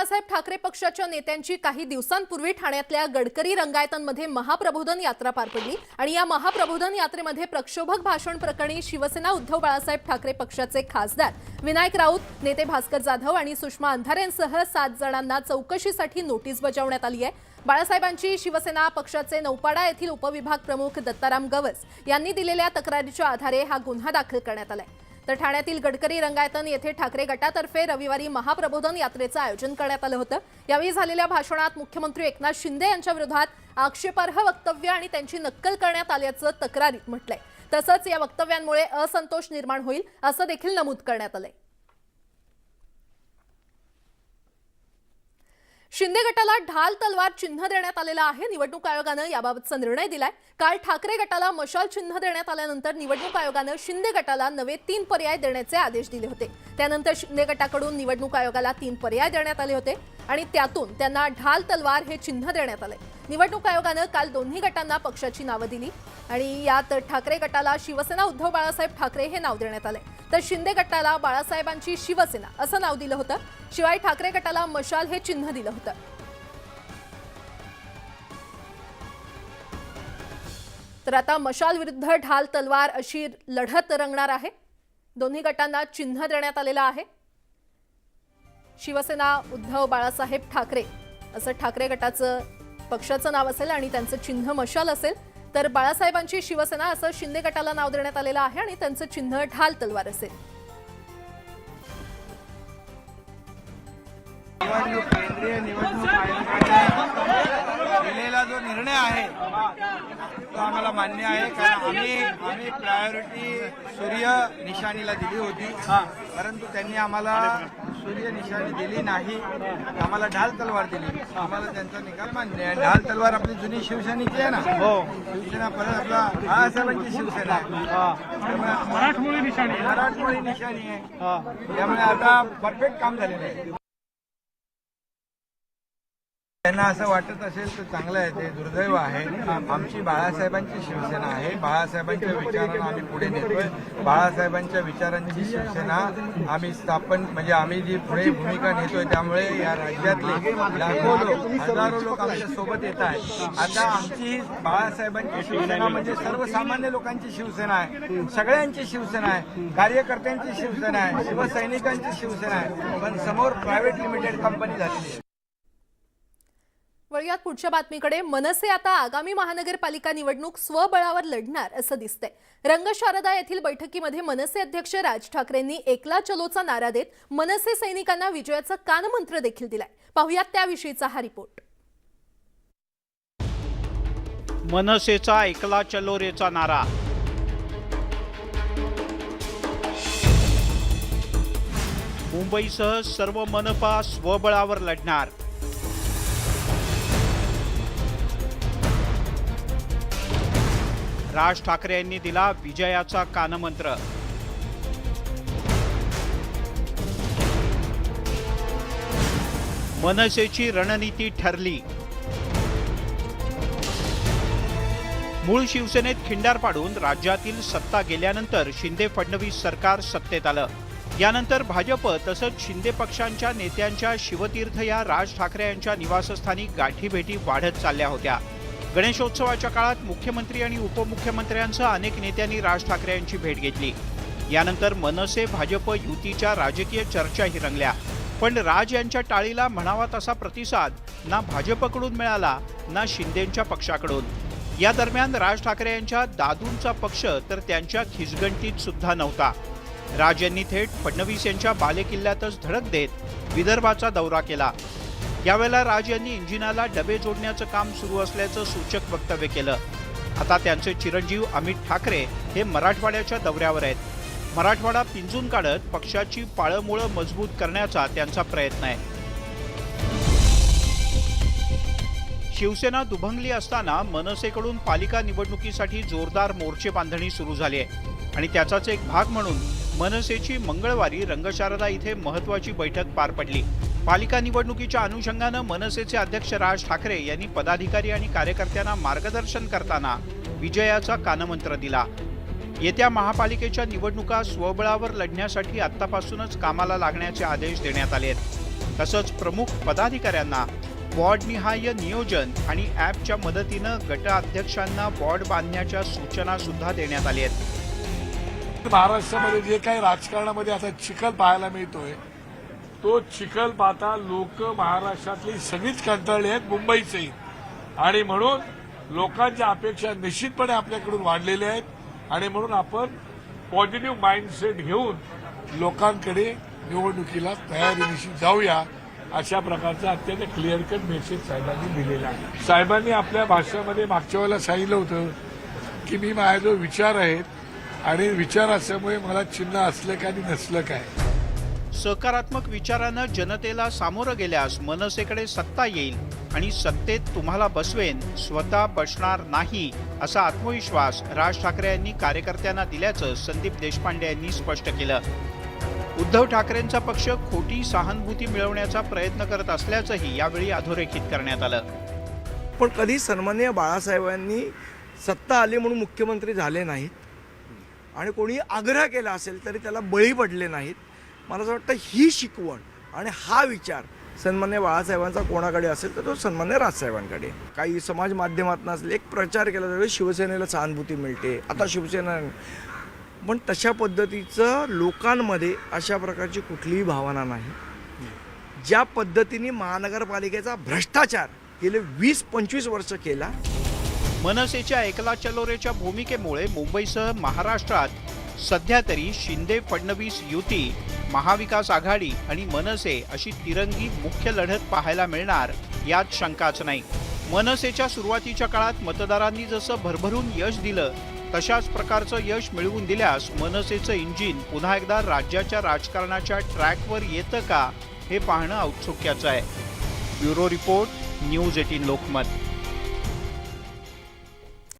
बाळासाहेब ठाकरे पक्षाच्या नेत्यांची काही दिवसांपूर्वी ठाण्यातल्या गडकरी रंगायतांमध्ये महाप्रबोधन यात्रा पार पडली आणि या महाप्रबोधन यात्रेमध्ये प्रक्षोभक भाषण प्रकरणी शिवसेना उद्धव बाळासाहेब ठाकरे पक्षाचे खासदार विनायक राऊत, नेते भास्कर जाधव आणि सुषमा अंधारेंसह 7 जणांना चौकशीसाठी नोटीस बजावण्यात आली आहे। बाळासाहेबांची शिवसेना पक्षाचे नौपाडा येथील उपविभाग प्रमुख दत्ताराम गवस यांनी दिलेल्या तक्रारीच्या आधारे हा गुन्हा दाखल करण्यात आलाय। तर ठाण्यातील गडकरी रंगायतन येथे ठाकरे गटातर्फे रविवारी महाप्रबोधन यात्रेचं आयोजन करण्यात आलं होतं। यावेळी झालेल्या भाषणात मुख्यमंत्री एकनाथ शिंदे यांच्या विरोधात आक्षेपार्ह वक्तव्य आणि त्यांची नक्कल करण्यात आल्याचं तक्रारीत म्हटलंय। तसंच या वक्तव्यांमुळे असंतोष निर्माण होईल असं देखील नमूद करण्यात आलंय। शिंदे गटाला ढाल तलवार चिन्ह देण्यात आलेलं आहे। निवडणूक आयोगानं याबाबतचा निर्णय दिलाय। काल ठाकरे गटाला मशाल चिन्ह देण्यात आल्यानंतर निवडणूक आयोगानं शिंदे गटाला नवे 3 पर्याय देण्याचे आदेश दिले होते। त्यानंतर शिंदे गटाकडून निवडणूक आयोगाला 3 पर्याय देण्यात आले होते आणि त्यातून त्यांना ढाल तलवार हे चिन्ह देण्यात आले। निवडणूक आयोगानं काल दोन्ही गटांना पक्षाची नावं दिली आणि यात ठाकरे गटाला शिवसेना उद्धव बाळासाहेब ठाकरे हे नाव देण्यात आले, तर शिंदे गटाला बाळासाहेबांची शिवसेना असं नाव दिलं होतं। शिवाय ठाकरे गटाला मशाल हे चिन्ह दिलं होतं। तर आता मशाल विरुद्ध ढाल तलवार अशी लढत रंगणार आहे। दोन्ही गटांना चिन्ह देण्यात आलेलं आहे। शिवसेना उद्धव बाळासाहेब ठाकरे असं ठाकरे गटाचं पक्षाचं नाव असेल आणि त्यांचं चिन्ह मशाल असेल, तर बाळासाहेबांची शिवसेना असं शिंदे गटाला नाव देण्यात आलेलं आहे आणि त्यांचं चिन्ह ढाल तलवार असेल। केंद्रीय निवडणूक आयोगाने दिलेला जो निर्णय आहे तो आम्हाला मान्य आहे, कारण आम्ही प्रायोरिटी सूर्य निशाणीला दिली होती, परंतु त्यांनी आम्हाला सूर्य निशाणी दिली नाही, आम्हाला ढाल तलवार दिली। आम्हाला त्यांचा निकाल मान्य आहे। ढाल तलवार आपली जुनी शिवसेनेची आहे ना, शिवसेना परत आपला बाळासाहेबांची शिवसेना आहे, मराठमोळी निशाणी आहे। त्यामुळे आता परफेक्ट काम झालेलं आहे। त्यांना असं वाटत असेल तर चांगलं आहे, ते दुर्दैव आहे। आमची बाळासाहेबांची शिवसेना आहे, बाळासाहेबांच्या विचारांना आम्ही पुढे नेतोय। बाळासाहेबांच्या विचारांची शिवसेना आम्ही स्थापन म्हणजे आम्ही जी पुढे भूमिका नेतोय, त्यामुळे या राज्यातले लाखो लोक, हजारो लोक आमच्या सोबत येत आहेत। आता आमची बाळासाहेबांची शिवसेना म्हणजे सर्वसामान्य लोकांची शिवसेना आहे, सगळ्यांची शिवसेना आहे, कार्यकर्त्यांची शिवसेना आहे, शिवसैनिकांची शिवसेना आहे, पण समोर प्रायव्हेट लिमिटेड कंपनी झालेली आहे। वळूयात पुढच्या बातमीकडे। मनसे आता आगामी महानगरपालिका निवडणूक स्वबळावर लढणार असं दिसतंय। रंगशारदा येथील बैठकीमध्ये मनसे अध्यक्ष राज ठाकरेंनी एकला चलोचा नारा देत मनसे सैनिकांना विजयाचा कानमंत्र देखील दिलाय। पाहुयात त्याविषयीचा हा रिपोर्ट। मनसेचा एकला चलो रेचा नारा। मुंबईसह सर्व मनपा स्वबळावर लढणार। राज ठाकरे यांनी दिला विजयाचा कानमंत्र। मनसेची रणनीती ठरली। मूळ शिवसेनेत खिंडार पाडून राज्यातील सत्ता गेल्यानंतर शिंदे फडणवीस सरकार सत्तेत आलं। यानंतर भाजप तसंच शिंदे पक्षांच्या नेत्यांच्या शिवतीर्थ या राज ठाकरे यांच्या निवासस्थानी गाठीभेटी वाढत चालल्या होत्या। गणेशोत्सवाच्या काळात मुख्यमंत्री आणि उपमुख्यमंत्र्यांसह अनेक नेत्यांनी राज ठाकरे यांची भेट घेतली। यानंतर मनसे भाजप युतीच्या राजकीय चर्चाही रंगल्या, पण राज यांच्या टाळीला म्हणावा तसा प्रतिसाद ना भाजपकडून मिळाला ना शिंदेंच्या पक्षाकडून। या दरम्यान राज ठाकरे यांच्या दादूंचा पक्ष तर त्यांच्या खिचगंटीत सुद्धा नव्हता। राज यांनी थेट फडणवीस यांच्या बालेकिल्ल्यातच धडक देत विदर्भाचा दौरा केला। यावेळेला राज यांनी इंजिनाला डबे जोडण्याचं काम सुरू असल्याचं सूचक वक्तव्य केलं। आता त्यांचे चिरंजीव अमित ठाकरे हे मराठवाड्याच्या दौऱ्यावर आहेत। मराठवाडा पिंजून काढत पक्षाची पाळंमुळं मजबूत करण्याचा त्यांचा प्रयत्न आहे। शिवसेना दुभंगली असताना मनसेकडून पालिका निवडणुकीसाठी जोरदार मोर्चे बांधणी सुरू झाली आहे आणि त्याचाच एक भाग म्हणून मनसेची मंगळवारी रंगशारदा इथे महत्त्वाची बैठक पार पडली। पालिका निवडणुकीच्या अनुषंगाने मनसेचे अध्यक्ष राज ठाकरे यांनी पदाधिकारी आणि कार्यकर्त्यांना मार्गदर्शन करताना विजयाचा कानमंत्र दिला। येत्या महापालिकेच्या निवडणुका स्वबळावर लढण्यासाठी आत्तापासूनच कामाला लागण्याचे आदेश देण्यात आले आहेत। तसंच प्रमुख पदाधिकाऱ्यांना वॉर्डनिहाय नियोजन आणि ॲपच्या मदतीनं गट अध्यक्षांना वॉर्ड बांधण्याच्या सूचना सुद्धा देण्यात आल्या आहेत. महाराष्ट्रामध्ये जे काही राजकारणामध्ये आता चिखल पाहायला मिळतोय तो चिखल पाहता लोक महाराष्ट्रातली सगळीच कंटाळली आहेत, मुंबईचेही. आणि म्हणून लोकांच्या अपेक्षा निश्चितपणे आपल्याकडून वाढलेल्या आहेत आणि म्हणून आपण पॉझिटिव्ह माइंडसेट घेऊन लोकांकडे निवडणुकीला तयारीनिशी जाऊया अशा प्रकारचा अत्यंत क्लिअर कट मेसेज साहेबांनी दिलेला आहे. साहेबांनी आपल्या भाषणामध्ये मागच्या वेळेला सांगितलं होतं की मी माझे जो विचार आहेत आणि विचार असल्यामुळे मला चिन्ह असलं काय आणि नसलं काय. सकारात्मक विचारानं जनतेला सामोरं गेल्यास मनसेकडे सत्ता येईल आणि सत्तेत तुम्हाला बसवेन, स्वतः बसणार नाही असा आत्मविश्वास राज ठाकरे यांनी कार्यकर्त्यांना दिल्याचं संदीप देशपांडे यांनी स्पष्ट केलं. उद्धव ठाकरेंचा पक्ष खोटी सहानुभूती मिळवण्याचा प्रयत्न करत असल्याचंही यावेळी अधोरेखित करण्यात आलं. पण कधी सन्माननीय बाळासाहेबांनी सत्ता आली म्हणून मुख्यमंत्री झाले नाहीत आणि कोणी आग्रह केला असेल तरी त्याला बळी पडले नाहीत. मला असं वाटतं ही शिकवण आणि हा विचार सन्मान्य बाळासाहेबांचा कोणाकडे असेल तर तो सन्मान्य राजसाहेबांकडे. काही समाज माध्यमातून असेल एक प्रचार केला जातो शिवसेनेला सहानुभूती मिळते, आता शिवसेना, पण तशा पद्धतीचं लोकांमध्ये अशा प्रकारची कुठलीही भावना नाही. ज्या पद्धतीने महानगरपालिकेचा भ्रष्टाचार गेले 20-25 वर्ष केला. मनसेच्या एकला चलोरेच्या भूमिकेमुळे मुंबईसह महाराष्ट्रात सध्या तरी शिंदे फडणवीस युती, महाविकास आघाडी आणि मनसे अशी तिरंगी मुख्य लढत पाहायला मिळणार यात शंकाच नाही. मनसेच्या सुरुवातीच्या काळात मतदारांनी जसं भरभरून यश दिलं तशाच प्रकारचं यश मिळवून दिल्यास मनसेचं इंजिन पुन्हा एकदा राज्याच्या राजकारणाच्या ट्रॅकवर येतं का हे पाहणं औत्सुक्याचं आहे. Bureau report, news 18 Lokmat.